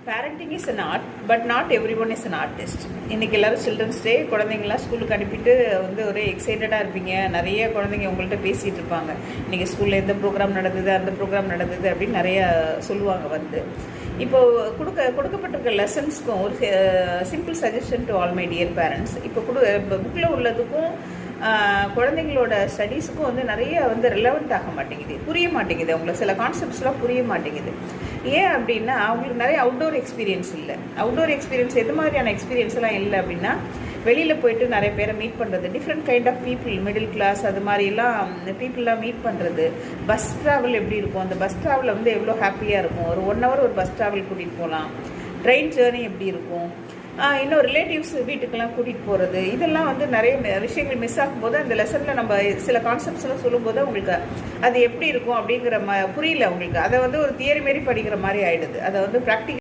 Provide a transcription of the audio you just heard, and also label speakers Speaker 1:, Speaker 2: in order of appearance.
Speaker 1: Parenting is an art, but not every one is an artist. இன்றைக்கி எல்லோரும் children's day, குழந்தைங்களாம் ஸ்கூலுக்கு அனுப்பிட்டு வந்து ஒரே எக்ஸைட்டடாக இருப்பீங்க. நிறைய குழந்தைங்க உங்கள்கிட்ட பேசிகிட்டு இருப்பாங்க. இன்றைக்கி ஸ்கூலில் எந்த ப்ரோக்ராம் நடந்தது, அந்த ப்ரோக்ராம் நடந்தது அப்படின்னு நிறையா சொல்லுவாங்க. வந்து இப்போது கொடுக்கப்பட்டிருக்க லெசன்ஸ்க்கும் ஒரு simple suggestion to all my dear parents. இப்போ புக்கில் உள்ளதுக்கும் குழந்தைங்களோட ஸ்டடீஸுக்கும் வந்து நிறைய வந்து ரிலவெண்ட் ஆக மாட்டேங்குது, புரிய மாட்டேங்குது. அவங்களுக்கு சில கான்செப்ட்ஸ்லாம் புரிய மாட்டேங்குது. ஏன் அப்படின்னா அவங்களுக்கு நிறைய அவுட்டோர் எக்ஸ்பீரியன்ஸ் இல்லை. அவுட்டோர் எக்ஸ்பீரியன்ஸ் எது மாதிரியான எக்ஸ்பீரியன்ஸ் எல்லாம் இல்லை அப்படின்னா, வெளியில் போயிட்டு நிறைய பேரை மீட் பண்ணுறது, different kind of people, middle class அது மாதிரிலாம் பீப்புளெலாம் மீட் பண்ணுறது. பஸ் ட்ராவல் எப்படி இருக்கும், அந்த பஸ் ட்ராவலில் வந்து எவ்வளோ ஹாப்பியாக இருக்கும். ஒரு 1 hour ஒரு பஸ் ட்ராவல் கூட்டிகிட்டு போகலாம். ட்ரெயின் ஜேர்னி எப்படி இருக்கும், இன்னும் ரிலேட்டிவ்ஸ் வீட்டுக்கெல்லாம் கூட்டிகிட்டு போகிறது, இதெல்லாம் வந்து நிறைய விஷயங்கள் மிஸ் ஆகும்போது அந்த லெசனில் நம்ம சில கான்செப்ட்ஸ்லாம் சொல்லும்போது அவங்களுக்கு அது எப்படி இருக்கும் அப்படிங்கிற புரியல அவங்களுக்கு. அதை வந்து ஒரு தியரி மாரி படிக்கிற மாதிரி ஆகிடுது. அதை வந்து ப்ராக்டிக்கல்